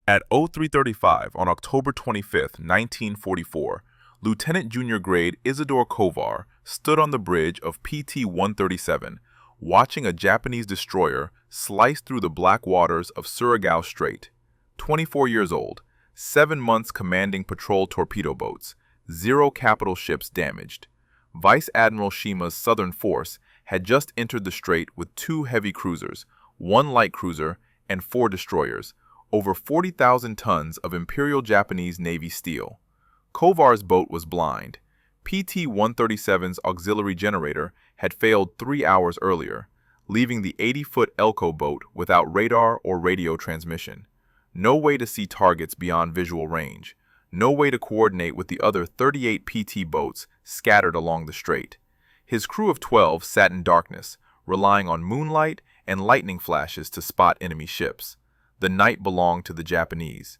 At 0335 on October 25, 1944, Lieutenant Junior Grade Isadore Kovar stood on the bridge of PT-137, watching a Japanese destroyer slice through the black waters of Surigao Strait. 24 years old, 7 months commanding patrol torpedo boats, 0 capital ships damaged. Vice Admiral Shima's Southern Force had just entered the strait with 2 heavy cruisers, 1 light cruiser, and 4 destroyers, over 40,000 tons of Imperial Japanese Navy steel. Kovar's boat was blind. PT-137's auxiliary generator had failed 3 hours earlier, leaving the 80-foot Elko boat without radar or radio transmission. No way to see targets beyond visual range. No way to coordinate with the other 38 PT boats scattered along the strait. His crew of 12 sat in darkness, relying on moonlight and lightning flashes to spot enemy ships. The night belonged to the Japanese.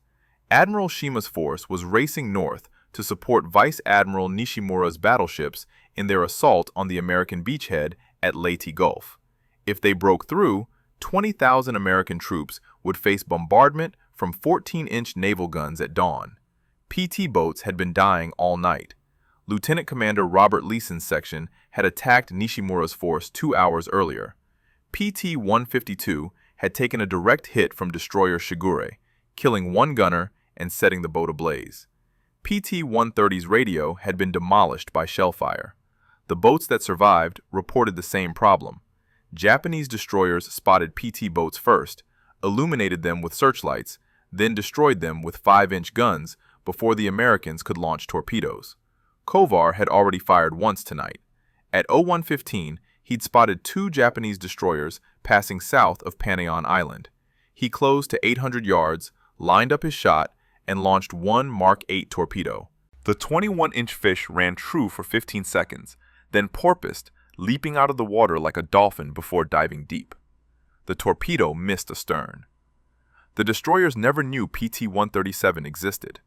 Admiral Shima's force was racing north to support Vice Admiral Nishimura's battleships in their assault on the American beachhead at Leyte Gulf. If they broke through, 20,000 American troops would face bombardment from 14-inch naval guns at dawn. PT boats had been dying all night. Lieutenant Commander Robert Leeson's section had attacked Nishimura's force 2 hours earlier. PT-152 had taken a direct hit from destroyer Shigure, killing 1 gunner and setting the boat ablaze. PT-130's radio had been demolished by shellfire. The boats that survived reported the same problem. Japanese destroyers spotted PT boats first, illuminated them with searchlights, then destroyed them with 5-inch guns before the Americans could launch torpedoes. Kovar had already fired once tonight. At 01:15, he'd spotted 2 Japanese destroyers passing south of Panayon Island. He closed to 800 yards, lined up his shot, and launched 1 Mark 8 torpedo. The 21-inch fish ran true for 15 seconds, then porpoised, leaping out of the water like a dolphin before diving deep. The torpedo missed astern. The destroyers never knew PT-137 existed.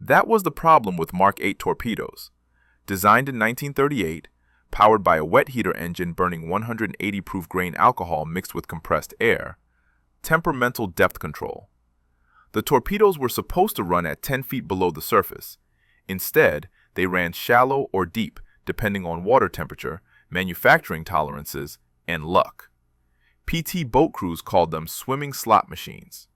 That was the problem with Mark 8 torpedoes. Designed in 1938, powered by a wet heater engine burning 180 proof grain alcohol mixed with compressed air, temperamental depth control. The torpedoes were supposed to run at 10 feet below the surface. Instead, they ran shallow or deep, depending on water temperature, manufacturing tolerances, and luck. PT boat crews called them swimming slot machines.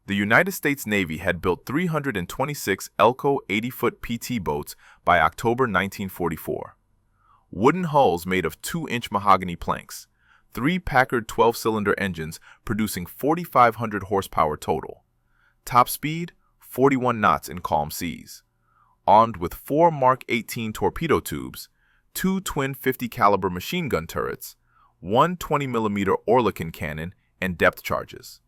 The United States Navy had built 326 Elko 80-foot PT boats by October 1944. Wooden hulls made of 2-inch mahogany planks, 3 Packard 12-cylinder engines producing 4,500 horsepower total. Top speed, 41 knots in calm seas. Armed with 4 Mark 18 torpedo tubes, 2 twin 50-caliber machine gun turrets, 1 20mm Oerlikon cannon, and depth charges.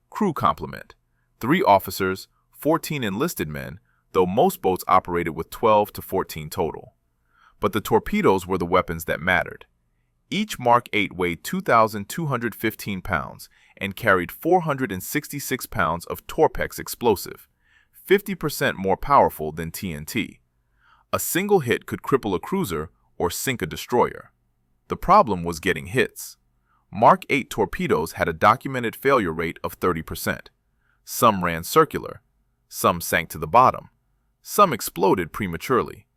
Crew complement: 3 officers, 14 enlisted men, though most boats operated with 12 to 14 total. But the torpedoes were the weapons that mattered. Each Mark 8 weighed 2,215 pounds and carried 466 pounds of Torpex explosive, 50% more powerful than TNT. A single hit could cripple a cruiser or sink a destroyer. The problem was getting hits. Mark 8 torpedoes had a documented failure rate of 30%. Some ran circular, some sank to the bottom, some exploded prematurely.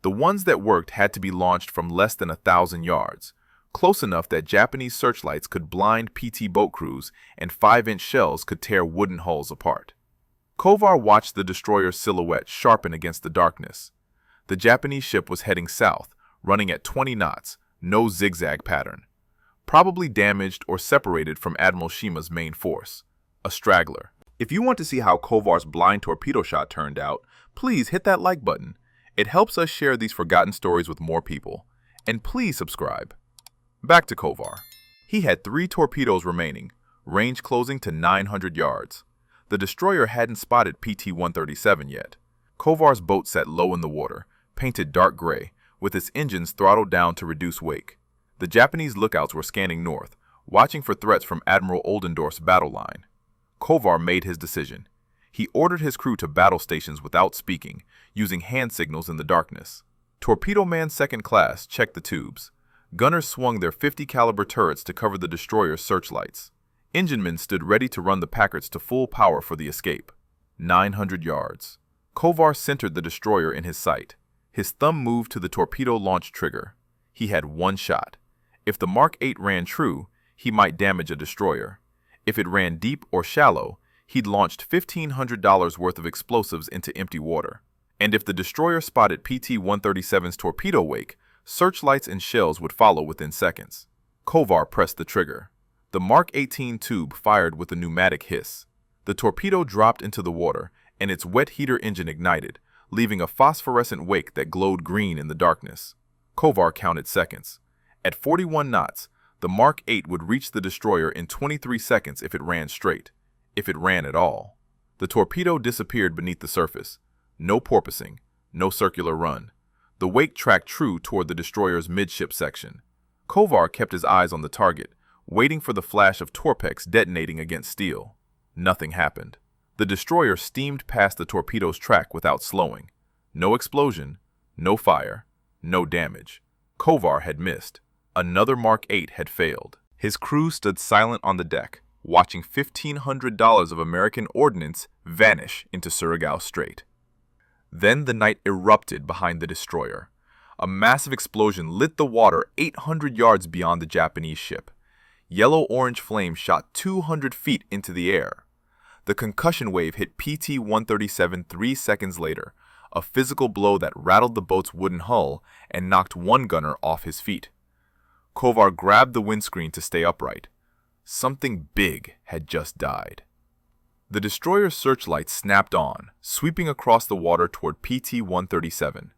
The ones that worked had to be launched from less than 1,000 yards, close enough that Japanese searchlights could blind PT boat crews and 5-inch shells could tear wooden hulls apart. Kovar watched the destroyer's silhouette sharpen against the darkness. The Japanese ship was heading south, running at 20 knots, no zigzag pattern. Probably damaged or separated from Admiral Shima's main force. A straggler. If you want to see how Kovar's blind torpedo shot turned out, please hit that like button. It helps us share these forgotten stories with more people. And please subscribe. Back to Kovar. He had 3 torpedoes remaining, range closing to 900 yards. The destroyer hadn't spotted PT-137 yet. Kovar's boat sat low in the water, painted dark gray, with its engines throttled down to reduce wake. The Japanese lookouts were scanning north, watching for threats from Admiral Oldendorf's battle line. Kovar made his decision. He ordered his crew to battle stations without speaking, using hand signals in the darkness. Torpedo Man Second Class checked the tubes. Gunners swung their 50-caliber turrets to cover the destroyer's searchlights. Enginemen stood ready to run the Packards to full power for the escape. 900 yards. Kovar centered the destroyer in his sight. His thumb moved to the torpedo launch trigger. He had one shot. If the Mark 8 ran true, he might damage a destroyer. If it ran deep or shallow, he'd launched $1,500 worth of explosives into empty water. And if the destroyer spotted PT-137's torpedo wake, searchlights and shells would follow within seconds. Kovar pressed the trigger. The Mark 18 tube fired with a pneumatic hiss. The torpedo dropped into the water, and its wet heater engine ignited, leaving a phosphorescent wake that glowed green in the darkness. Kovar counted seconds. At 41 knots, the Mark 8 would reach the destroyer in 23 seconds if it ran straight, if it ran at all. The torpedo disappeared beneath the surface. No porpoising, no circular run. The wake tracked true toward the destroyer's midship section. Kovar kept his eyes on the target, waiting for the flash of torpex detonating against steel. Nothing happened. The destroyer steamed past the torpedo's track without slowing. No explosion, no fire, no damage. Kovar had missed. Another Mark 8 had failed. His crew stood silent on the deck, watching $1,500 of American ordnance vanish into Surigao Strait. Then the night erupted behind the destroyer. A massive explosion lit the water 800 yards beyond the Japanese ship. Yellow-orange flames shot 200 feet into the air. The concussion wave hit PT-137 3 seconds later, a physical blow that rattled the boat's wooden hull and knocked one gunner off his feet. Kovar grabbed the windscreen to stay upright. Something big had just died. The destroyer's searchlights snapped on, sweeping across the water toward PT-137.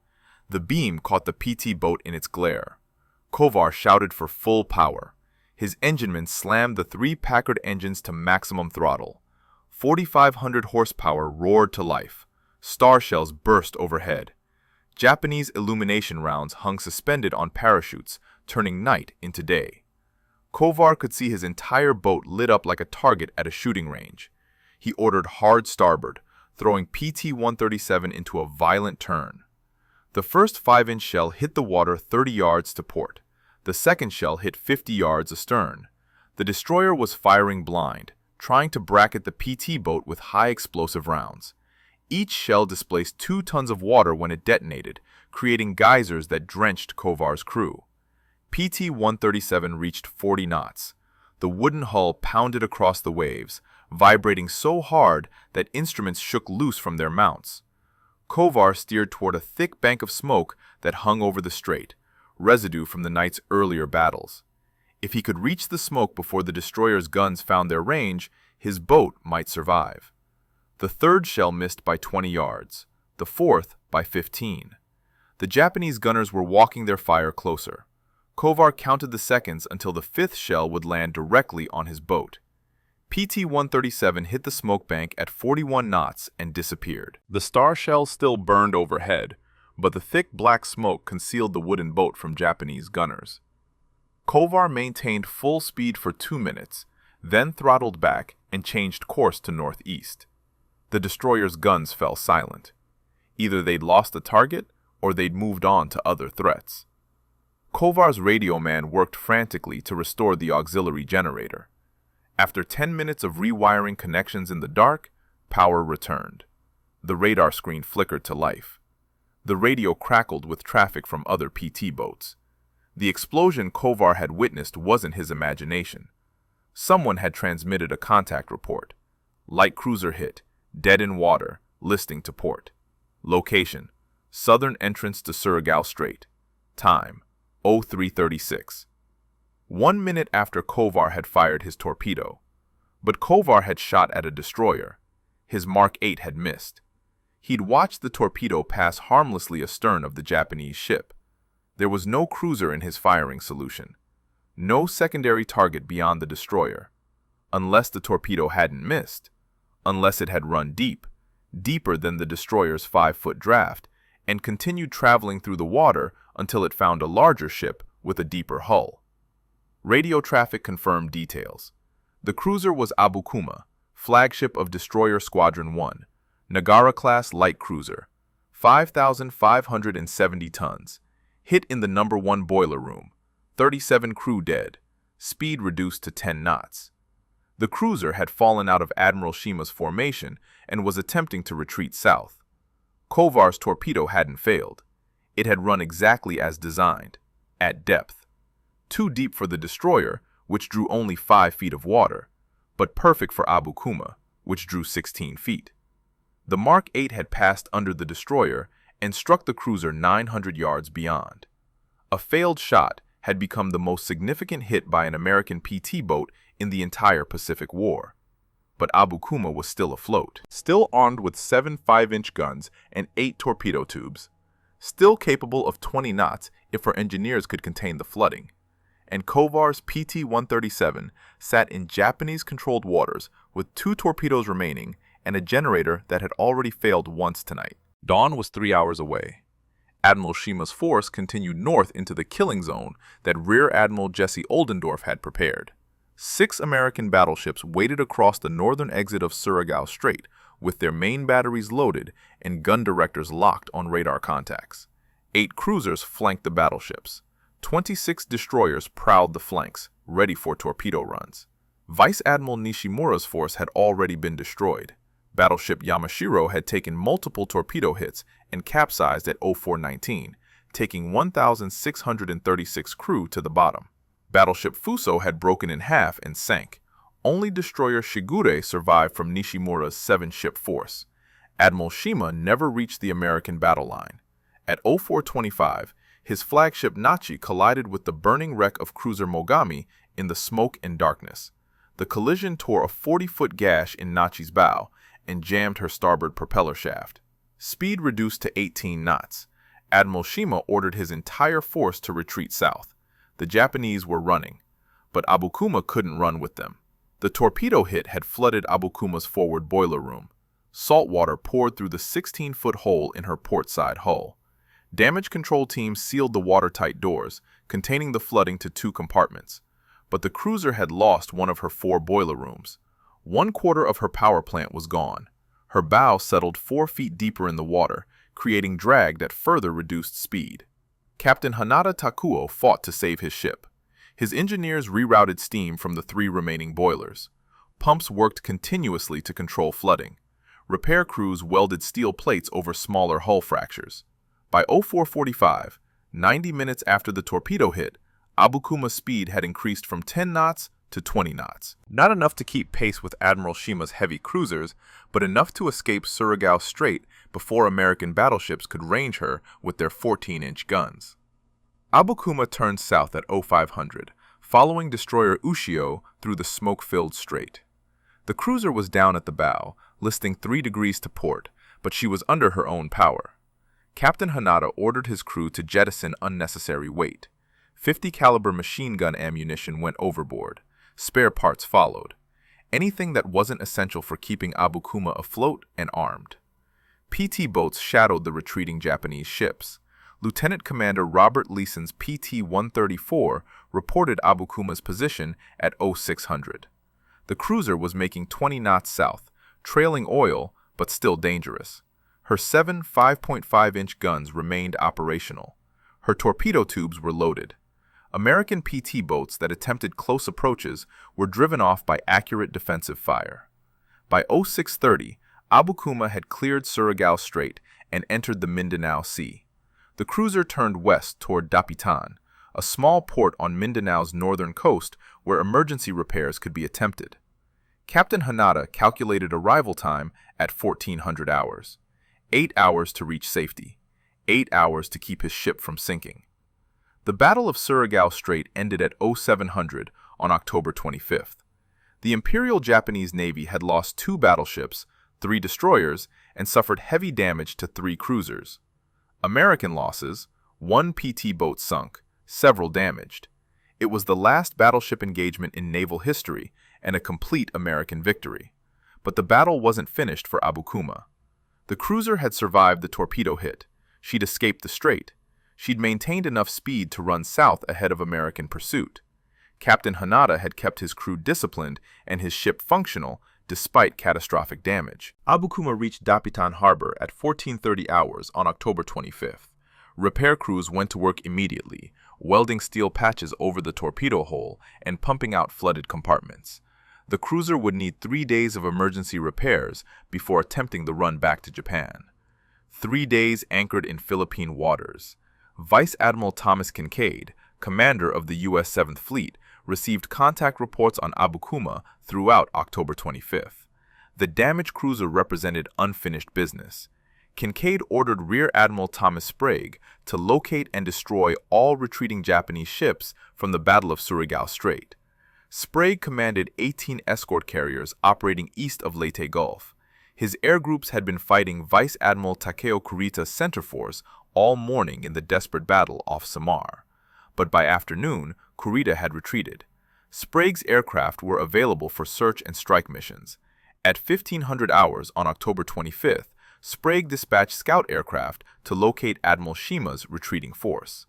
The beam caught the PT boat in its glare. Kovar shouted for full power. His enginemen slammed the 3 Packard engines to maximum throttle. 4,500 horsepower roared to life. Star shells burst overhead. Japanese illumination rounds hung suspended on parachutes, turning night into day. Kovar could see his entire boat lit up like a target at a shooting range. He ordered hard starboard, throwing PT-137 into a violent turn. The first 5-inch shell hit the water 30 yards to port. The second shell hit 50 yards astern. The destroyer was firing blind, trying to bracket the PT boat with high explosive rounds. Each shell displaced 2 tons of water when it detonated, creating geysers that drenched Kovar's crew. PT-137 reached 40 knots. The wooden hull pounded across the waves, vibrating so hard that instruments shook loose from their mounts. Kovar steered toward a thick bank of smoke that hung over the strait, residue from the night's earlier battles. If he could reach the smoke before the destroyer's guns found their range, his boat might survive. The third shell missed by 20 yards, the fourth by 15. The Japanese gunners were walking their fire closer. Kovar counted the seconds until the 5th shell would land directly on his boat. PT-137 hit the smoke bank at 41 knots and disappeared. The star shells still burned overhead, but the thick black smoke concealed the wooden boat from Japanese gunners. Kovar maintained full speed for 2 minutes, then throttled back and changed course to northeast. The destroyer's guns fell silent. Either they'd lost the target or they'd moved on to other threats. Kovar's radio man worked frantically to restore the auxiliary generator. After 10 minutes of rewiring connections in the dark, power returned. The radar screen flickered to life. The radio crackled with traffic from other PT boats. The explosion Kovar had witnessed wasn't his imagination. Someone had transmitted a contact report. Light cruiser hit, dead in water, listing to port. Location: southern entrance to Surigao Strait. Time: 0336. 1 minute after Kovar had fired his torpedo. But Kovar had shot at a destroyer. His Mark 8 had missed. He'd watched the torpedo pass harmlessly astern of the Japanese ship. There was no cruiser in his firing solution. No secondary target beyond the destroyer. Unless the torpedo hadn't missed. Unless it had run deep, deeper than the destroyer's 5-foot draft, and continued traveling through the water until it found a larger ship with a deeper hull. Radio traffic confirmed details. The cruiser was Abukuma, flagship of destroyer Squadron 1, Nagara-class light cruiser, 5,570 tons, hit in the number 1 boiler room, 37 crew dead, speed reduced to 10 knots. The cruiser had fallen out of Admiral Shima's formation and was attempting to retreat south. Kovar's torpedo hadn't failed. It had run exactly as designed, at depth. Too deep for the destroyer, which drew only 5 feet of water, but perfect for Abukuma, which drew 16 feet. The Mark 8 had passed under the destroyer and struck the cruiser 900 yards beyond. A failed shot had become the most significant hit by an American PT boat in the entire Pacific War. But Abukuma was still afloat, still armed with 7 5-inch guns and 8 torpedo tubes, still capable of 20 knots if her engineers could contain the flooding. And Kovar's PT-137 sat in Japanese-controlled waters with 2 torpedoes remaining and a generator that had already failed once tonight. Dawn was 3 hours away. Admiral Shima's force continued north into the killing zone that Rear Admiral Jesse Oldendorf had prepared. 6 American battleships waited across the northern exit of Surigao Strait with their main batteries loaded and gun directors locked on radar contacts. 8 cruisers flanked the battleships. 26 destroyers prowled the flanks, ready for torpedo runs. Vice Admiral Nishimura's force had already been destroyed. Battleship Yamashiro had taken multiple torpedo hits and capsized at 0419, taking 1,636 crew to the bottom. Battleship Fuso had broken in half and sank. Only destroyer Shigure survived from Nishimura's 7-ship force. Admiral Shima never reached the American battle line. At 0425, his flagship Nachi collided with the burning wreck of cruiser Mogami in the smoke and darkness. The collision tore a 40-foot gash in Nachi's bow and jammed her starboard propeller shaft. Speed reduced to 18 knots. Admiral Shima ordered his entire force to retreat south. The Japanese were running, but Abukuma couldn't run with them. The torpedo hit had flooded Abukuma's forward boiler room. Salt water poured through the 16-foot hole in her port side hull. Damage control teams sealed the watertight doors, containing the flooding to 2 compartments. But the cruiser had lost one of her 4 boiler rooms. 1/4 of her power plant was gone. Her bow settled 4 feet deeper in the water, creating drag that further reduced speed. Captain Hanada Takuo fought to save his ship. His engineers rerouted steam from the 3 remaining boilers. Pumps worked continuously to control flooding. Repair crews welded steel plates over smaller hull fractures. By 0445, 90 minutes after the torpedo hit, Abukuma's speed had increased from 10 knots to 20 knots. Not enough to keep pace with Admiral Shima's heavy cruisers, but enough to escape Surigao Strait before American battleships could range her with their 14-inch guns. Abukuma turned south at 0500, following destroyer Ushio through the smoke-filled strait. The cruiser was down at the bow, listing 3 degrees to port, but she was under her own power. Captain Hanada ordered his crew to jettison unnecessary weight. 50 caliber machine gun ammunition went overboard. Spare parts followed. Anything that wasn't essential for keeping Abukuma afloat and armed. PT boats shadowed the retreating Japanese ships. Lieutenant Commander Robert Leeson's PT-134 reported Abukuma's position at 0600. The cruiser was making 20 knots south, trailing oil, but still dangerous. Her 7 5.5-inch guns remained operational. Her torpedo tubes were loaded. American PT boats that attempted close approaches were driven off by accurate defensive fire. By 0630, Abukuma had cleared Surigao Strait and entered the Mindanao Sea. The cruiser turned west toward Dapitan, a small port on Mindanao's northern coast where emergency repairs could be attempted. Captain Hanada calculated arrival time at 1400 hours. 8 hours to reach safety. 8 hours to keep his ship from sinking. The Battle of Surigao Strait ended at 0700 on October 25th. The Imperial Japanese Navy had lost 2 battleships, 3 destroyers, and suffered heavy damage to 3 cruisers. American losses: 1 PT boat sunk, several damaged. It was the last battleship engagement in naval history and a complete American victory. But the battle wasn't finished for Abukuma. The cruiser had survived the torpedo hit. She'd escaped the strait. She'd maintained enough speed to run south ahead of American pursuit. Captain Hanada had kept his crew disciplined and his ship functional despite catastrophic damage. Abukuma reached Dapitan Harbor at 1430 hours on October 25th. Repair crews went to work immediately, welding steel patches over the torpedo hole and pumping out flooded compartments. The cruiser would need 3 days of emergency repairs before attempting the run back to Japan. 3 days anchored in Philippine waters. Vice Admiral Thomas Kincaid, commander of the U.S. 7th Fleet, received contact reports on Abukuma throughout October 25th. The damaged cruiser represented unfinished business. Kincaid ordered Rear Admiral Thomas Sprague to locate and destroy all retreating Japanese ships from the Battle of Surigao Strait. Sprague commanded 18 escort carriers operating east of Leyte Gulf. His air groups had been fighting Vice Admiral Takeo Kurita's center force all morning in the desperate battle off Samar. But by afternoon, Kurita had retreated. Sprague's aircraft were available for search and strike missions. At 1500 hours on October 25th, Sprague dispatched scout aircraft to locate Admiral Shima's retreating force.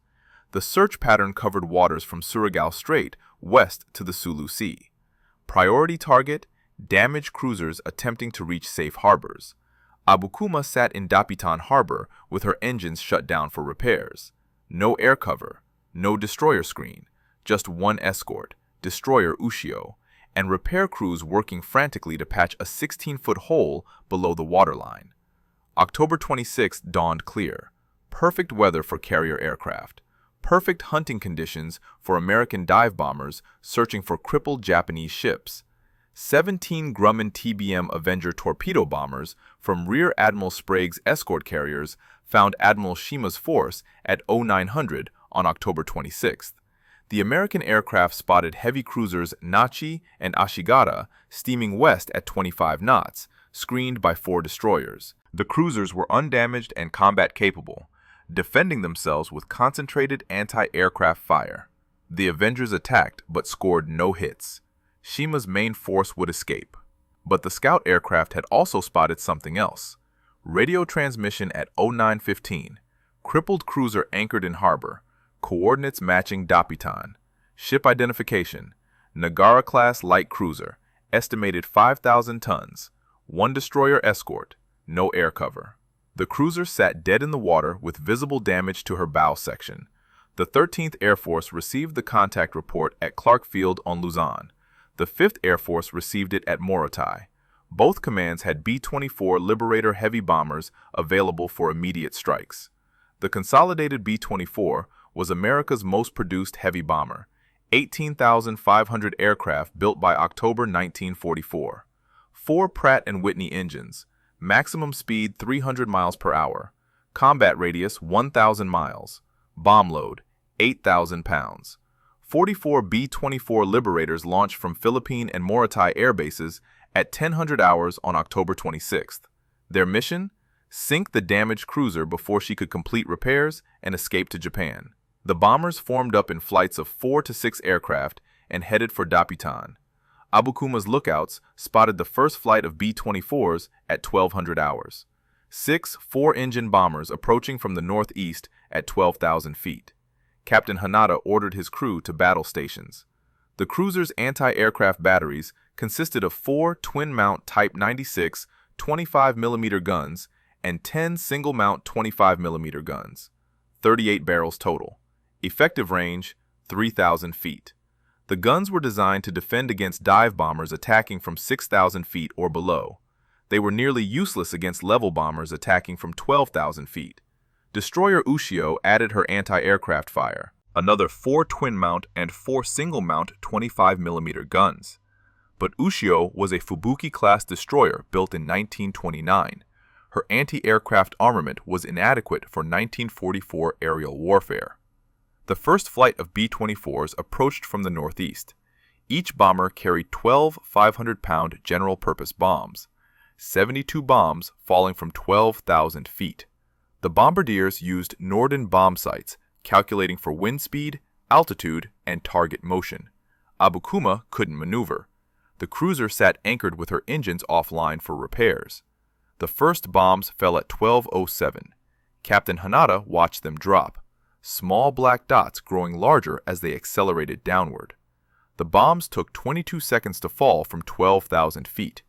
The search pattern covered waters from Surigao Strait west to the Sulu Sea. Priority target: damaged cruisers attempting to reach safe harbors. Abukuma sat in Dapitan Harbor with her engines shut down for repairs. No air cover, no destroyer screen, just one escort, destroyer Ushio, and repair crews working frantically to patch a 16-foot hole below the waterline. October 26th dawned clear. Perfect weather for carrier aircraft. Perfect hunting conditions for American dive bombers searching for crippled Japanese ships. 17 Grumman TBM Avenger torpedo bombers from Rear Admiral Sprague's escort carriers found Admiral Shima's force at 0900 on October 26th. The American aircraft spotted heavy cruisers Nachi and Ashigata steaming west at 25 knots, screened by 4 destroyers. The cruisers were undamaged and combat-capable, defending themselves with concentrated anti-aircraft fire. The Avengers attacked but scored no hits. Shima's main force would escape. But the scout aircraft had also spotted something else. Radio transmission at 0915. Crippled cruiser anchored in harbor. Coordinates matching Dapitan. Ship identification: Nagara-class light cruiser. Estimated 5,000 tons. 1 destroyer escort. No air cover. The cruiser sat dead in the water with visible damage to her bow section. The 13th Air Force received the contact report at Clark Field on Luzon. The 5th Air Force received it at Morotai. Both commands had B-24 Liberator heavy bombers available for immediate strikes. The consolidated B-24 was America's most produced heavy bomber, 18,500 aircraft built by October 1944. 4 Pratt & Whitney engines, maximum speed 300 miles per hour, combat radius 1,000 miles, bomb load 8,000 pounds. 44 B-24 Liberators launched from Philippine and Morotai air bases at 1000 hours on October 26th. Their mission? Sink the damaged cruiser before she could complete repairs and escape to Japan. The bombers formed up in flights of 4 to 6 aircraft and headed for Dapitan. Abukuma's lookouts spotted the first flight of B-24s at 1200 hours. 6 4-engine bombers approaching from the northeast at 12,000 feet. Captain Hanada ordered his crew to battle stations. The cruiser's anti-aircraft batteries consisted of 4 twin-mount Type 96 25mm guns and 10 single-mount 25mm guns. 38 barrels total. Effective range, 3,000 feet. The guns were designed to defend against dive bombers attacking from 6,000 feet or below. They were nearly useless against level bombers attacking from 12,000 feet. Destroyer Ushio added her anti-aircraft fire, another 4 twin-mount and 4 single-mount 25mm guns. But Ushio was a Fubuki-class destroyer built in 1929. Her anti-aircraft armament was inadequate for 1944 aerial warfare. The first flight of B-24s approached from the northeast. Each bomber carried 12 500-pound general-purpose bombs, 72 bombs falling from 12,000 feet. The bombardiers used Norden bomb sights, calculating for wind speed, altitude, and target motion. Abukuma couldn't maneuver. The cruiser sat anchored with her engines offline for repairs. The first bombs fell at 12:07. Captain Hanada watched them drop, small black dots growing larger as they accelerated downward. The bombs took 22 seconds to fall from 12,000 feet,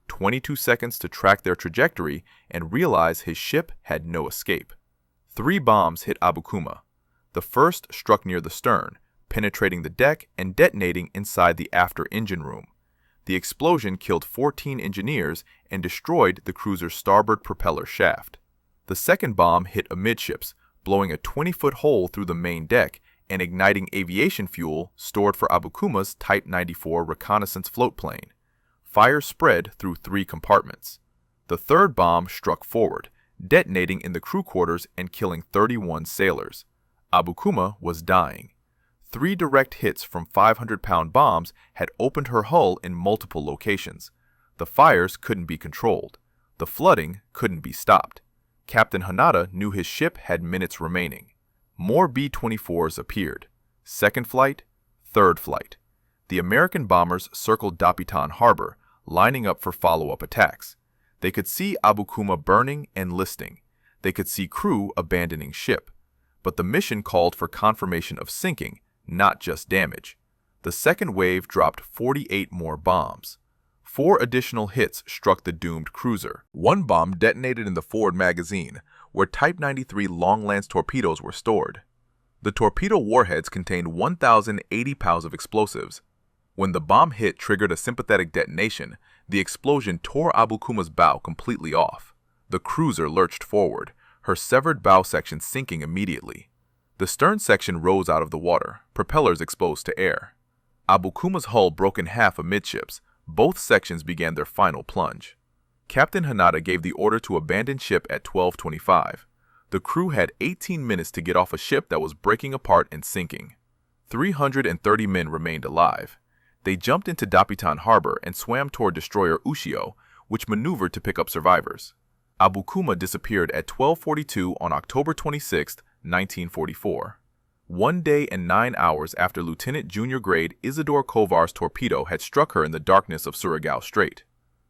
22 seconds to track their trajectory and realize his ship had no escape. 3 bombs hit Abukuma. The first struck near the stern, penetrating the deck and detonating inside the after engine room. The explosion killed 14 engineers and destroyed the cruiser's starboard propeller shaft. The second bomb hit amidships, blowing a 20-foot hole through the main deck and igniting aviation fuel stored for Abukuma's Type 94 reconnaissance floatplane. Fire spread through 3 compartments. The third bomb struck forward, detonating in the crew quarters and killing 31 sailors. Abukuma was dying. 3 direct hits from 500-pound bombs had opened her hull in multiple locations. The fires couldn't be controlled. The flooding couldn't be stopped. Captain Hanada knew his ship had minutes remaining. More B-24s appeared. Second flight, third flight. The American bombers circled Dapitan Harbor, lining up for follow-up attacks. They could see Abukuma burning and listing. They could see crew abandoning ship. But the mission called for confirmation of sinking, not just damage. The second wave dropped 48 more bombs. 4 additional hits struck the doomed cruiser. 1 bomb detonated in the forward magazine, where Type 93 long-lance torpedoes were stored. The torpedo warheads contained 1,080 pounds of explosives. When the bomb hit triggered a sympathetic detonation, the explosion tore Abukuma's bow completely off. The cruiser lurched forward, her severed bow section sinking immediately. The stern section rose out of the water, propellers exposed to air. Abukuma's hull broke in half amidships. Both sections began their final plunge. Captain Hanada gave the order to abandon ship at 12:25. The crew had 18 minutes to get off a ship that was breaking apart and sinking. 330 men remained alive. They jumped into Dapitan Harbor and swam toward destroyer Ushio, which maneuvered to pick up survivors. Abukuma disappeared at 12:42 on October 26, 1944. 1 day and 9 hours after Lieutenant Junior Grade Isadore Kovar's torpedo had struck her in the darkness of Surigao Strait.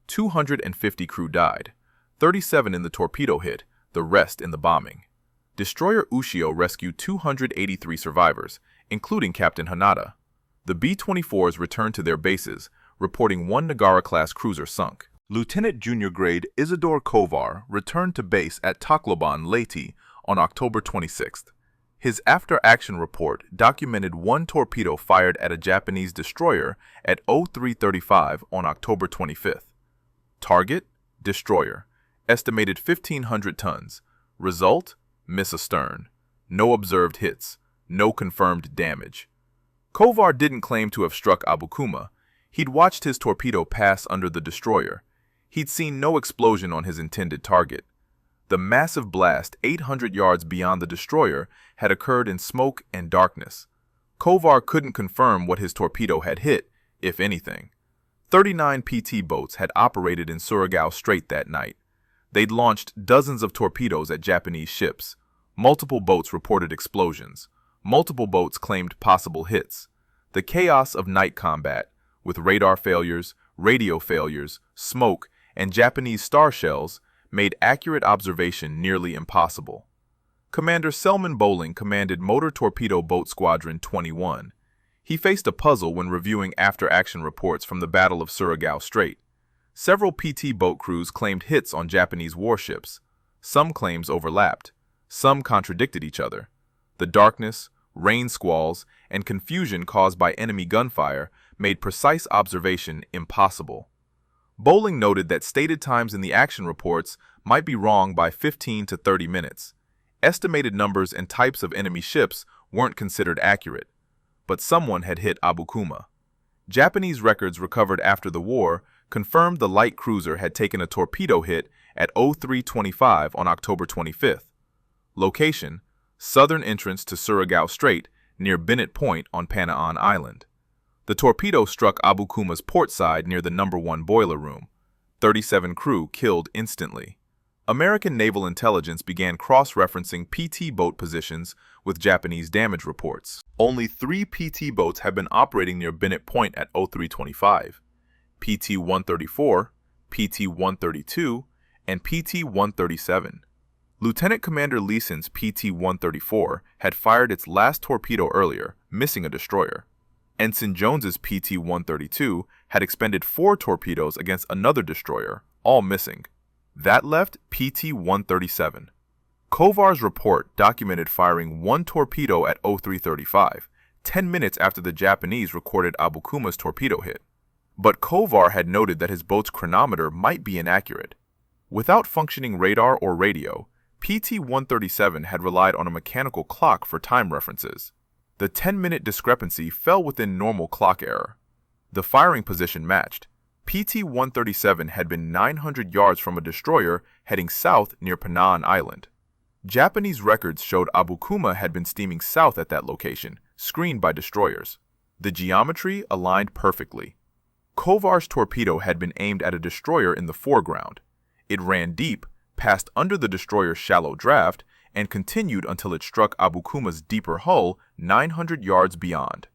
250 crew died, 37 in the torpedo hit, the rest in the bombing. Destroyer Ushio rescued 283 survivors, including Captain Hanada. The B-24s returned to their bases, reporting 1 Nagara-class cruiser sunk. Lieutenant Junior Grade Isadore Kovar returned to base at Tacloban, Leyte, on October 26th. His after-action report documented 1 torpedo fired at a Japanese destroyer at 03:35 on October 25th. Target: destroyer. Estimated 1,500 tons. Result: miss astern. No observed hits. No confirmed damage. Kovar didn't claim to have struck Abukuma. He'd watched his torpedo pass under the destroyer. He'd seen no explosion on his intended target. The massive blast 800 yards beyond the destroyer had occurred in smoke and darkness. Kovar couldn't confirm what his torpedo had hit, if anything. 39 PT boats had operated in Surigao Strait that night. They'd launched dozens of torpedoes at Japanese ships. Multiple boats reported explosions. Multiple boats claimed possible hits. The chaos of night combat, with radar failures, radio failures, smoke, and Japanese star shells, made accurate observation nearly impossible. Commander Selman Bowling commanded Motor Torpedo Boat Squadron 21. He faced a puzzle when reviewing after-action reports from the Battle of Surigao Strait. Several PT boat crews claimed hits on Japanese warships. Some claims overlapped. Some contradicted each other. The darkness, rain squalls, and confusion caused by enemy gunfire made precise observation impossible. Bowling noted that stated times in the action reports might be wrong by 15 to 30 minutes. Estimated numbers and types of enemy ships weren't considered accurate, but someone had hit Abukuma. Japanese records recovered after the war confirmed the light cruiser had taken a torpedo hit at 03:25 on October 25th. Location: southern entrance to Surigao Strait near Bennett Point on Panaan Island. The torpedo struck Abukuma's port side near the No. 1 boiler room. 37 crew killed instantly. American naval intelligence began cross-referencing PT boat positions with Japanese damage reports. Only 3 PT boats have been operating near Bennett Point at 03:25. PT-134, PT-132, and PT-137. Lieutenant Commander Leeson's PT-134 had fired its last torpedo earlier, missing a destroyer. Ensign Jones's PT-132 had expended 4 torpedoes against another destroyer, all missing. That left PT-137. Kovar's report documented firing 1 torpedo at 03:35, 10 minutes after the Japanese recorded Abukuma's torpedo hit. But Kovar had noted that his boat's chronometer might be inaccurate. Without functioning radar or radio, PT-137 had relied on a mechanical clock for time references. The 10-minute discrepancy fell within normal clock error. The firing position matched. PT-137 had been 900 yards from a destroyer heading south near Panaan Island. Japanese records showed Abukuma had been steaming south at that location, screened by destroyers. The geometry aligned perfectly. Kovar's torpedo had been aimed at a destroyer in the foreground. It ran deep, passed under the destroyer's shallow draft, and continued until it struck Abukuma's deeper hull 900 yards beyond.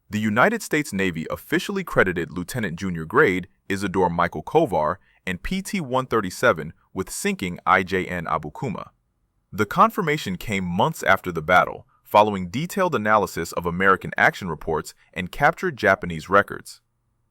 The United States Navy officially credited Lieutenant Junior Grade Isadore Michael Kovar and PT-137 with sinking IJN Abukuma. The confirmation came months after the battle, following detailed analysis of American action reports and captured Japanese records.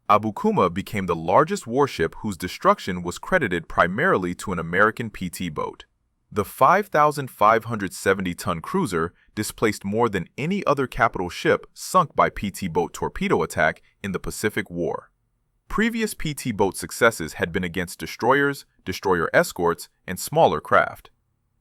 Abukuma became the largest warship whose destruction was credited primarily to an American PT boat. The 5,570-ton cruiser displaced more than any other capital ship sunk by PT boat torpedo attack in the Pacific War. Previous PT boat successes had been against destroyers, destroyer escorts, and smaller craft.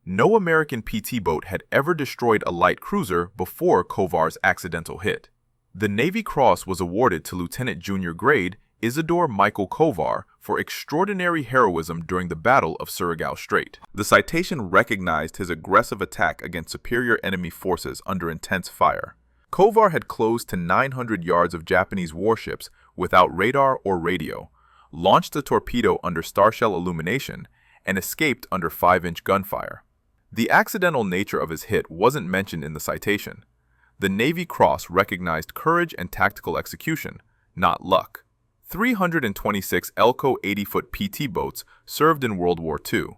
No American PT boat had ever destroyed a light cruiser before Kovar's accidental hit. The Navy Cross was awarded to Lieutenant Junior Grade Isadore Michael Kovar for extraordinary heroism during the Battle of Surigao Strait. The citation recognized his aggressive attack against superior enemy forces under intense fire. Kovar had closed to 900 yards of Japanese warships without radar or radio, launched a torpedo under starshell illumination, and escaped under 5-inch gunfire. The accidental nature of his hit wasn't mentioned in the citation. The Navy Cross recognized courage and tactical execution, not luck. 326 Elco 80-foot PT boats served in World War II.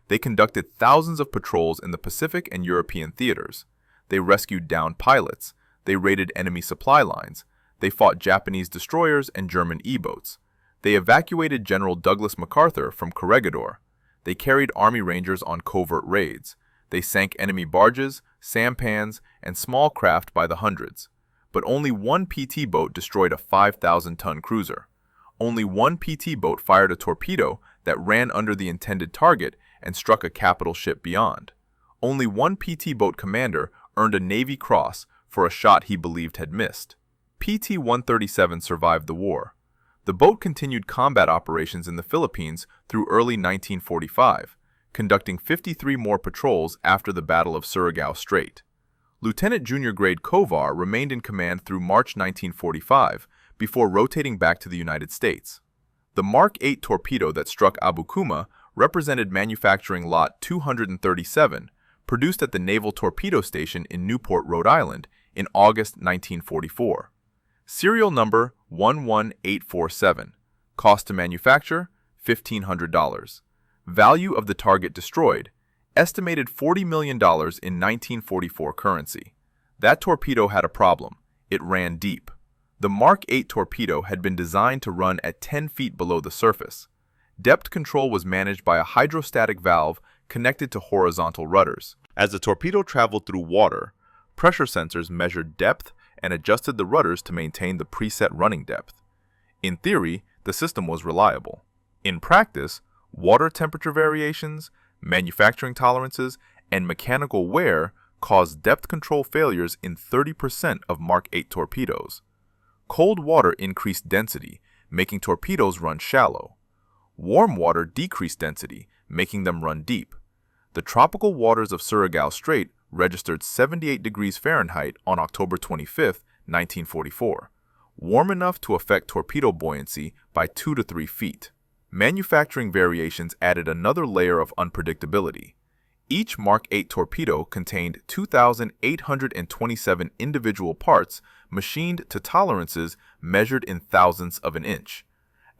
They conducted thousands of patrols in the Pacific and European theaters. They rescued downed pilots. They raided enemy supply lines. They fought Japanese destroyers and German E-boats. They evacuated General Douglas MacArthur from Corregidor. They carried Army Rangers on covert raids. They sank enemy barges, sampans, and small craft by the hundreds. But only one PT boat destroyed a 5,000-ton cruiser. Only one PT boat fired a torpedo that ran under the intended target and struck a capital ship beyond. Only one PT boat commander earned a Navy Cross for a shot he believed had missed. PT-137 survived the war. The boat continued combat operations in the Philippines through early 1945, conducting 53 more patrols after the Battle of Surigao Strait. Lieutenant Junior Grade Kovar remained in command through March 1945 before rotating back to the United States. The Mark 8 torpedo that struck Abukuma represented manufacturing lot 237, produced at the Naval Torpedo Station in Newport, Rhode Island, in August 1944. Serial number 11847. Cost to manufacture, $1,500. Value of the target destroyed, estimated $40 million in 1944 currency. That torpedo had a problem. It ran deep. The Mark 8 torpedo had been designed to run at 10 feet below the surface. Depth control was managed by a hydrostatic valve connected to horizontal rudders. As the torpedo traveled through water, pressure sensors measured depth and adjusted the rudders to maintain the preset running depth. In theory, the system was reliable. In practice, water temperature variations, manufacturing tolerances, and mechanical wear caused depth control failures in 30% of Mark 8 torpedoes. Cold water increased density, making torpedoes run shallow. Warm water decreased density, making them run deep. The tropical waters of Surigao Strait registered 78 degrees Fahrenheit on October 25, 1944, warm enough to affect torpedo buoyancy by 2 to 3 feet. Manufacturing variations added another layer of unpredictability. Each Mark 8 torpedo contained 2,827 individual parts machined to tolerances measured in thousandths of an inch.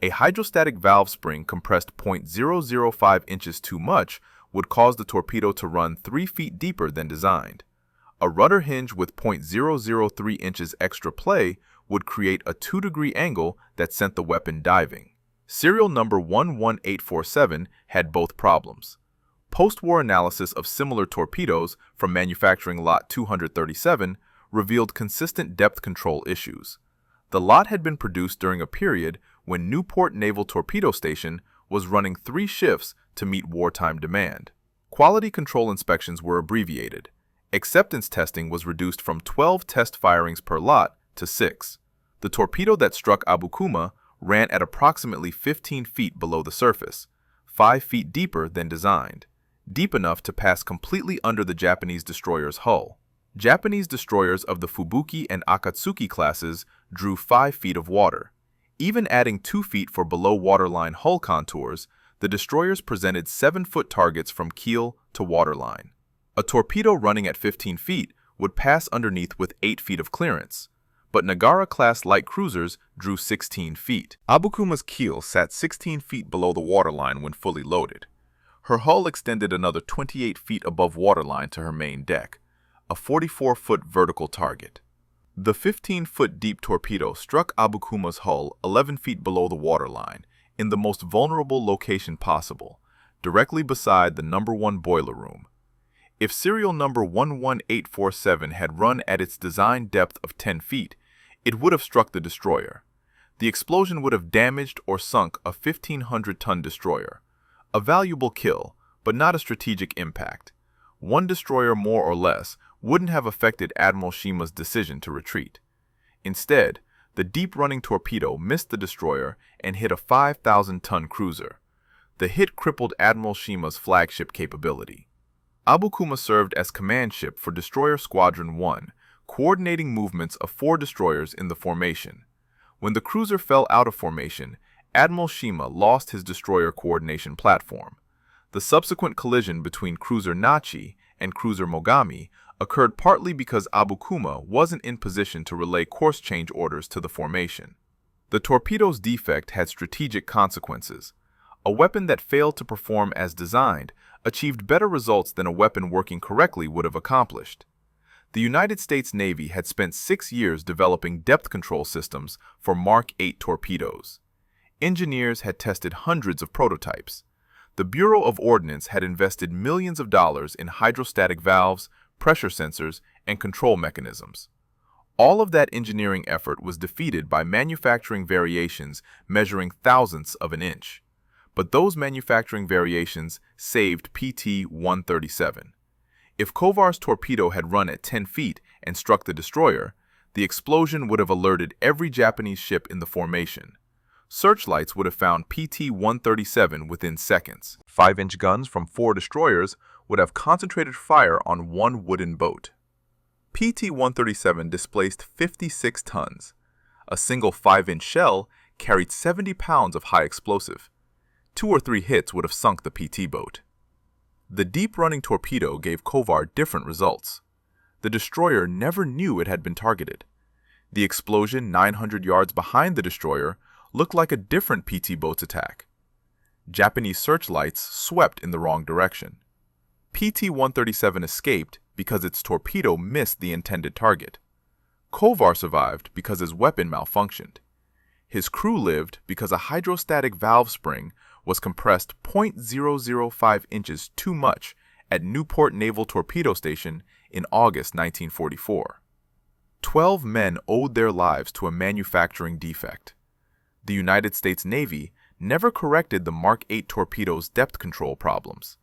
A hydrostatic valve spring compressed 0.005 inches too much would cause the torpedo to run 3 feet deeper than designed. A rudder hinge with 0.003 inches extra play would create a 2-degree angle that sent the weapon diving. Serial number 11847 had both problems. Post-war analysis of similar torpedoes from manufacturing lot 237 revealed consistent depth control issues. The lot had been produced during a period when Newport Naval Torpedo Station was running 3 shifts to meet wartime demand. Quality control inspections were abbreviated. Acceptance testing was reduced from 12 test firings per lot to 6. The torpedo that struck Abukuma ran at approximately 15 feet below the surface, 5 feet deeper than designed, deep enough to pass completely under the Japanese destroyer's hull. Japanese destroyers of the Fubuki and Akatsuki classes drew 5 feet of water. Even adding 2 feet for below waterline hull contours, the destroyers presented 7-foot targets from keel to waterline. A torpedo running at 15 feet would pass underneath with 8 feet of clearance, but Nagara-class light cruisers drew 16 feet. Abukuma's keel sat 16 feet below the waterline when fully loaded. Her hull extended another 28 feet above waterline to her main deck, a 44-foot vertical target. The 15-foot deep torpedo struck Abukuma's hull 11 feet below the waterline, in the most vulnerable location possible, directly beside the number 1 boiler room. If serial number 11847 had run at its design depth of 10 feet, it would have struck the destroyer. The explosion would have damaged or sunk a 1,500-ton destroyer. A valuable kill, but not a strategic impact. One destroyer more or less wouldn't have affected Admiral Shima's decision to retreat. Instead, the deep-running torpedo missed the destroyer and hit a 5,000-ton cruiser. The hit crippled Admiral Shima's flagship capability. Abukuma served as command ship for Destroyer Squadron 1, coordinating movements of 4 destroyers in the formation. When the cruiser fell out of formation, Admiral Shima lost his destroyer coordination platform. The subsequent collision between cruiser Nachi and cruiser Mogami occurred partly because Abukuma wasn't in position to relay course change orders to the formation. The torpedo's defect had strategic consequences. A weapon that failed to perform as designed achieved better results than a weapon working correctly would have accomplished. The United States Navy had spent 6 years developing depth control systems for Mark 8 torpedoes. Engineers had tested hundreds of prototypes. The Bureau of Ordnance had invested millions of dollars in hydrostatic valves, pressure sensors, and control mechanisms. All of that engineering effort was defeated by manufacturing variations measuring thousandths of an inch. But those manufacturing variations saved PT-137. If Kovar's torpedo had run at 10 feet and struck the destroyer, the explosion would have alerted every Japanese ship in the formation. Searchlights would have found PT-137 within seconds. 5-inch guns from 4 destroyers would have concentrated fire on 1 wooden boat. PT-137 displaced 56 tons. A single 5-inch shell carried 70 pounds of high explosive. 2 or 3 hits would have sunk the PT boat. The deep-running torpedo gave Kovar different results. The destroyer never knew it had been targeted. The explosion 900 yards behind the destroyer looked like a different PT boat's attack. Japanese searchlights swept in the wrong direction. PT-137 escaped because its torpedo missed the intended target. Kovar survived because his weapon malfunctioned. His crew lived because a hydrostatic valve spring was compressed 0.005 inches too much at Newport Naval Torpedo Station in August 1944. 12 men owed their lives to a manufacturing defect. The United States Navy never corrected the Mark 8 torpedo's depth control problems.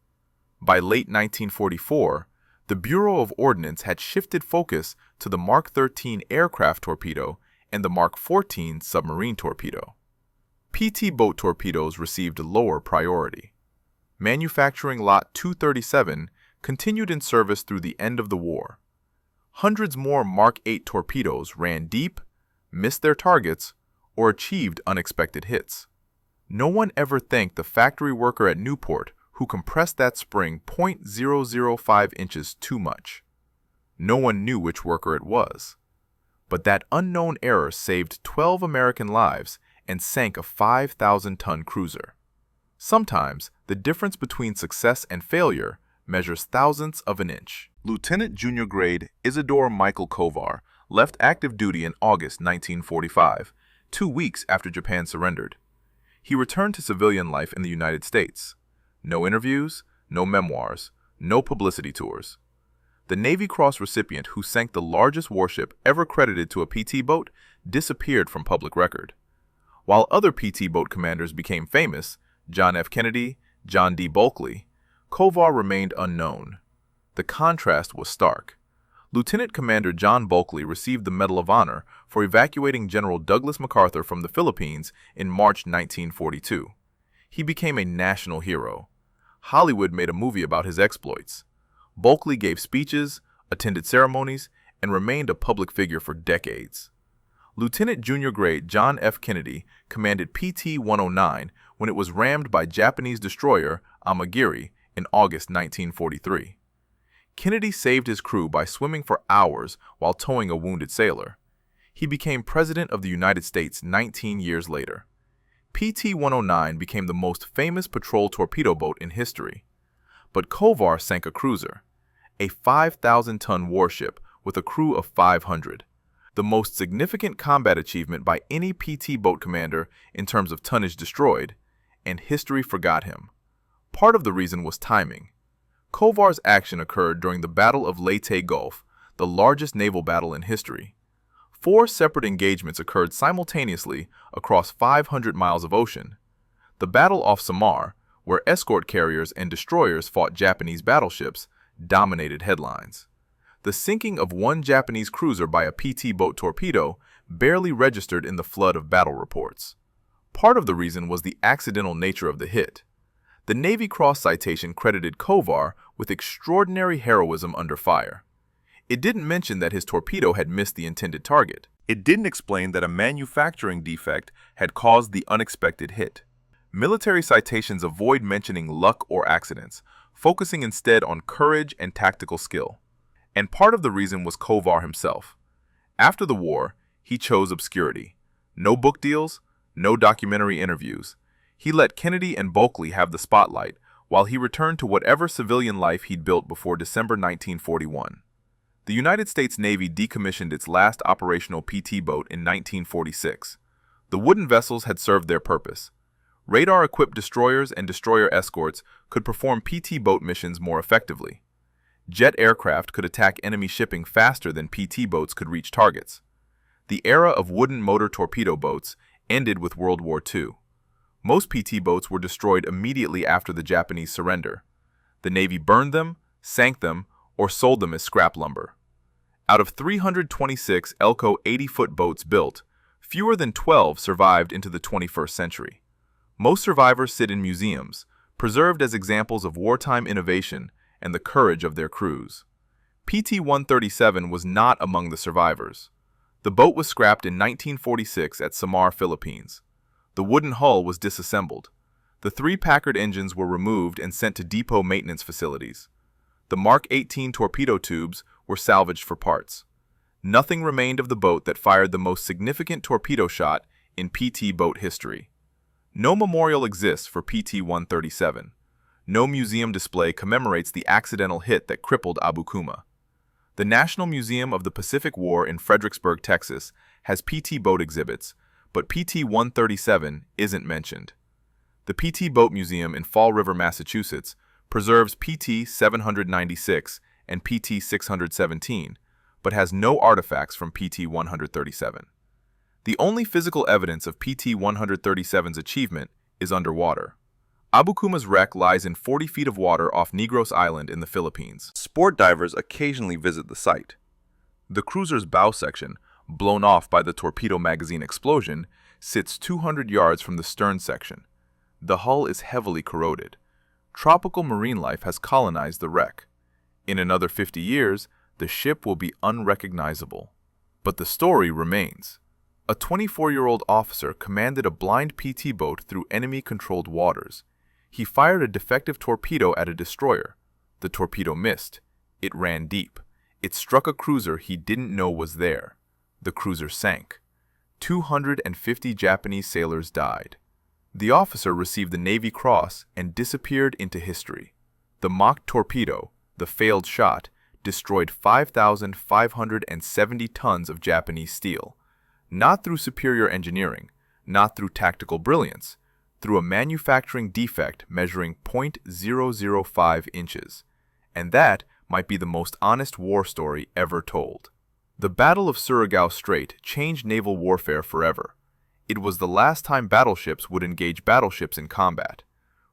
By late 1944, the Bureau of Ordnance had shifted focus to the Mark 13 aircraft torpedo and the Mark 14 submarine torpedo. PT boat torpedoes received lower priority. Manufacturing Lot 237 continued in service through the end of the war. Hundreds more Mark 8 torpedoes ran deep, missed their targets, or achieved unexpected hits. No one ever thanked the factory worker at Newport who compressed that spring 0.005 inches too much. No one knew which worker it was. But that unknown error saved 12 American lives and sank a 5,000-ton cruiser. Sometimes, the difference between success and failure measures thousandths of an inch. Lieutenant Junior Grade Isadore Michael Kovar left active duty in August 1945, 2 weeks after Japan surrendered. He returned to civilian life in the United States. No interviews, no memoirs, no publicity tours. The Navy Cross recipient who sank the largest warship ever credited to a PT boat disappeared from public record. While other PT boat commanders became famous, John F. Kennedy, John D. Bulkley, Kovar remained unknown. The contrast was stark. Lieutenant Commander John Bulkley received the Medal of Honor for evacuating General Douglas MacArthur from the Philippines in March 1942. He became a national hero. Hollywood made a movie about his exploits. Bulkley gave speeches, attended ceremonies, and remained a public figure for decades. Lieutenant Junior Grade John F. Kennedy commanded PT-109 when it was rammed by Japanese destroyer Amagiri in August 1943. Kennedy saved his crew by swimming for hours while towing a wounded sailor. He became President of the United States 19 years later. PT-109 became the most famous patrol torpedo boat in history. But Kovar sank a cruiser, a 5,000-ton warship with a crew of 500, the most significant combat achievement by any PT boat commander in terms of tonnage destroyed, and history forgot him. Part of the reason was timing. Kovar's action occurred during the Battle of Leyte Gulf, the largest naval battle in history. 4 separate engagements occurred simultaneously across 500 miles of ocean. The battle off Samar, where escort carriers and destroyers fought Japanese battleships, dominated headlines. The sinking of one Japanese cruiser by a PT boat torpedo barely registered in the flood of battle reports. Part of the reason was the accidental nature of the hit. The Navy Cross citation credited Kovar with extraordinary heroism under fire. It didn't mention that his torpedo had missed the intended target. It didn't explain that a manufacturing defect had caused the unexpected hit. Military citations avoid mentioning luck or accidents, focusing instead on courage and tactical skill. And part of the reason was Kovar himself. After the war, he chose obscurity. No book deals, no documentary interviews. He let Kennedy and Bulkley have the spotlight, while he returned to whatever civilian life he'd built before December 1941. The United States Navy decommissioned its last operational PT boat in 1946. The wooden vessels had served their purpose. Radar-equipped destroyers and destroyer escorts could perform PT boat missions more effectively. Jet aircraft could attack enemy shipping faster than PT boats could reach targets. The era of wooden motor torpedo boats ended with World War II. Most PT boats were destroyed immediately after the Japanese surrender. The Navy burned them, sank them, or sold them as scrap lumber. Out of 326 Elco 80-foot boats built, fewer than 12 survived into the 21st century. Most survivors sit in museums, preserved as examples of wartime innovation and the courage of their crews. PT-137 was not among the survivors. The boat was scrapped in 1946 at Samar, Philippines. The wooden hull was disassembled. The 3 Packard engines were removed and sent to depot maintenance facilities. The Mark 18 torpedo tubes were salvaged for parts. Nothing remained of the boat that fired the most significant torpedo shot in PT boat history. No memorial exists for PT-137. No museum display commemorates the accidental hit that crippled Abukuma. The National Museum of the Pacific War in Fredericksburg, Texas, has PT boat exhibits, but PT-137 isn't mentioned. The PT Boat Museum in Fall River, Massachusetts, preserves PT-796 and PT-617, but has no artifacts from PT-137. The only physical evidence of PT-137's achievement is underwater. Abukuma's wreck lies in 40 feet of water off Negros Island in the Philippines. Sport divers occasionally visit the site. The cruiser's bow section, blown off by the torpedo magazine explosion, sits 200 yards from the stern section. The hull is heavily corroded. Tropical marine life has colonized the wreck. In another 50 years, the ship will be unrecognizable. But the story remains. A 24-year-old officer commanded a blind PT boat through enemy-controlled waters. He fired a defective torpedo at a destroyer. The torpedo missed. It ran deep. It struck a cruiser he didn't know was there. The cruiser sank. 250 Japanese sailors died. The officer received the Navy Cross and disappeared into history. The mock torpedo, the failed shot, destroyed 5,570 tons of Japanese steel. Not through superior engineering, not through tactical brilliance, through a manufacturing defect measuring .005 inches. And that might be the most honest war story ever told. The Battle of Surigao Strait changed naval warfare forever. It was the last time battleships would engage battleships in combat.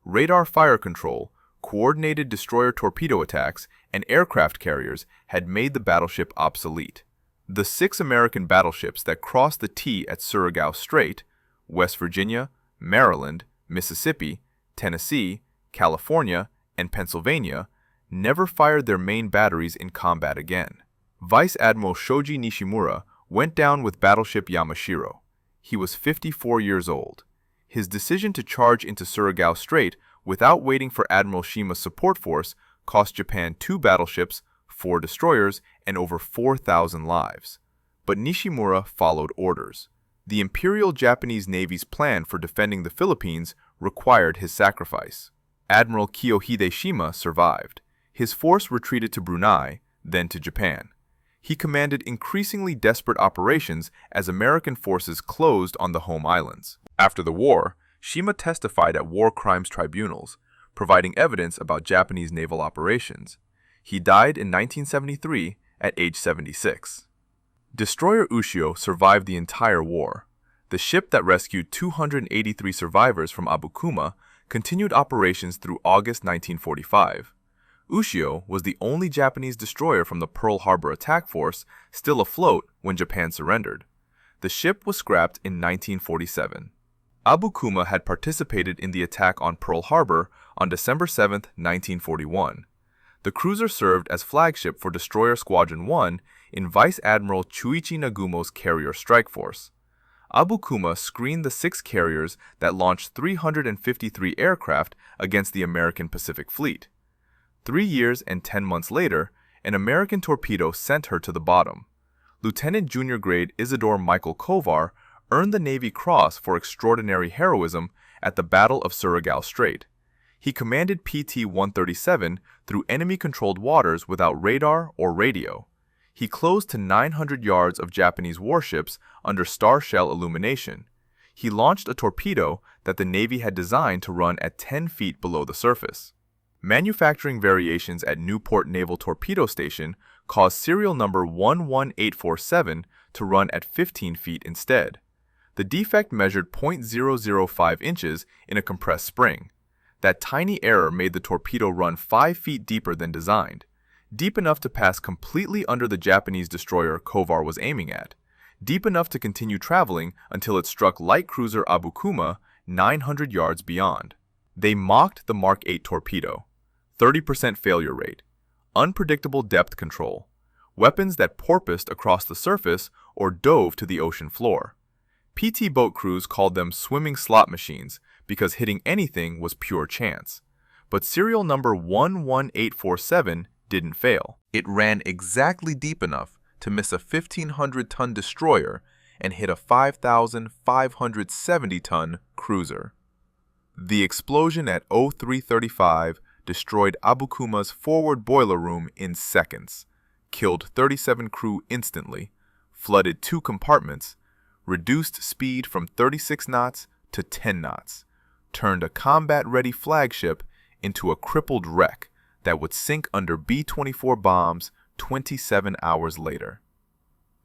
Radar fire control, coordinated destroyer torpedo attacks, and aircraft carriers had made the battleship obsolete. The 6 American battleships that crossed the T at Surigao Strait, West Virginia, Maryland, Mississippi, Tennessee, California, and Pennsylvania, never fired their main batteries in combat again. Vice Admiral Shoji Nishimura went down with battleship Yamashiro. He was 54 years old. His decision to charge into Surigao Strait without waiting for Admiral Shima's support force cost Japan 2 battleships, 4 destroyers, and over 4,000 lives. But Nishimura followed orders. The Imperial Japanese Navy's plan for defending the Philippines required his sacrifice. Admiral Kiyohide Shima survived. His force retreated to Brunei, then to Japan. He commanded increasingly desperate operations as American forces closed on the home islands. After the war, Shima testified at war crimes tribunals, providing evidence about Japanese naval operations. He died in 1973 at age 76. Destroyer Ushio survived the entire war. The ship that rescued 283 survivors from Abukuma continued operations through August 1945. Ushio was the only Japanese destroyer from the Pearl Harbor attack force still afloat when Japan surrendered. The ship was scrapped in 1947. Abukuma had participated in the attack on Pearl Harbor on December 7, 1941. The cruiser served as flagship for Destroyer Squadron 1 in Vice Admiral Chuichi Nagumo's carrier strike force. Abukuma screened the 6 carriers that launched 353 aircraft against the American Pacific Fleet. 3 years and 10 months later, an American torpedo sent her to the bottom. Lieutenant Junior Grade Isadore Michael Kovar earned the Navy Cross for extraordinary heroism at the Battle of Surigao Strait. He commanded PT-137 through enemy-controlled waters without radar or radio. He closed to 900 yards of Japanese warships under star shell illumination. He launched a torpedo that the Navy had designed to run at 10 feet below the surface. Manufacturing variations at Newport Naval Torpedo Station caused serial number 11847 to run at 15 feet instead. The defect measured 0.005 inches in a compressed spring. That tiny error made the torpedo run 5 feet deeper than designed, deep enough to pass completely under the Japanese destroyer Kovar was aiming at, deep enough to continue traveling until it struck light cruiser Abukuma 900 yards beyond. They mocked the Mark 8 torpedo. 30% failure rate, unpredictable depth control, weapons that porpoised across the surface or dove to the ocean floor. PT boat crews called them swimming slot machines because hitting anything was pure chance. But serial number 11847 didn't fail. It ran exactly deep enough to miss a 1,500-ton destroyer and hit a 5,570-ton cruiser. The explosion at 0335 destroyed Abukuma's forward boiler room in seconds, killed 37 crew instantly, flooded 2 compartments, reduced speed from 36 knots to 10 knots, turned a combat-ready flagship into a crippled wreck that would sink under B-24 bombs 27 hours later.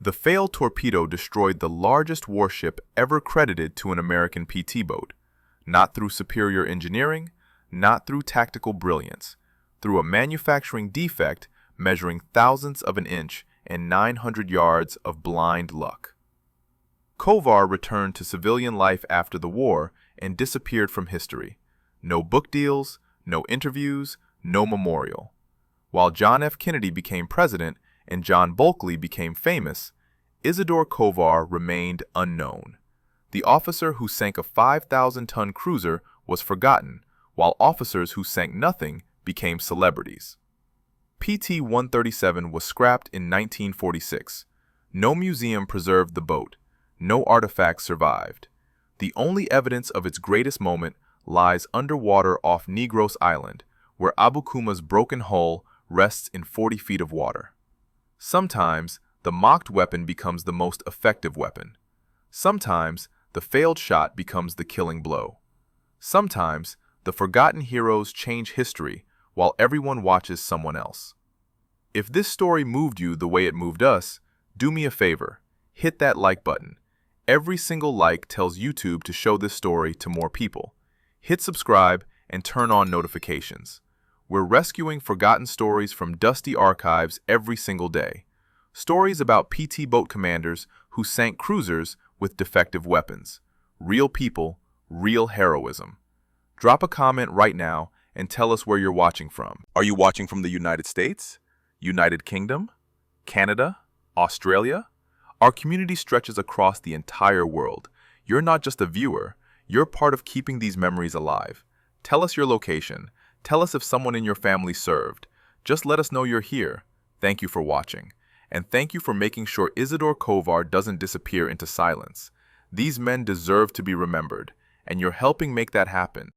The failed torpedo destroyed the largest warship ever credited to an American PT boat, not through superior engineering, not through tactical brilliance, through a manufacturing defect measuring thousandths of an inch and 900 yards of blind luck. Kovar returned to civilian life after the war and disappeared from history. No book deals, no interviews, no memorial. While John F. Kennedy became president and John Bulkley became famous, Isadore Kovar remained unknown. The officer who sank a 5,000-ton cruiser was forgotten, while officers who sank nothing became celebrities. PT-137 was scrapped in 1946. No museum preserved the boat. No artifacts survived. The only evidence of its greatest moment lies underwater off Negros Island, where Abukuma's broken hull rests in 40 feet of water. Sometimes, the mocked weapon becomes the most effective weapon. Sometimes, the failed shot becomes the killing blow. Sometimes, the forgotten heroes change history while everyone watches someone else. If this story moved you the way it moved us, do me a favor, hit that like button. Every single like tells YouTube to show this story to more people. Hit subscribe and turn on notifications. We're rescuing forgotten stories from dusty archives every single day. Stories about PT boat commanders who sank cruisers with defective weapons. Real people, real heroism. Drop a comment right now and tell us where you're watching from. Are you watching from the United States? United Kingdom? Canada? Australia? Our community stretches across the entire world. You're not just a viewer, you're part of keeping these memories alive. Tell us your location. Tell us if someone in your family served. Just let us know you're here. Thank you for watching. And thank you for making sure Isadore Kovar doesn't disappear into silence. These men deserve to be remembered, and you're helping make that happen.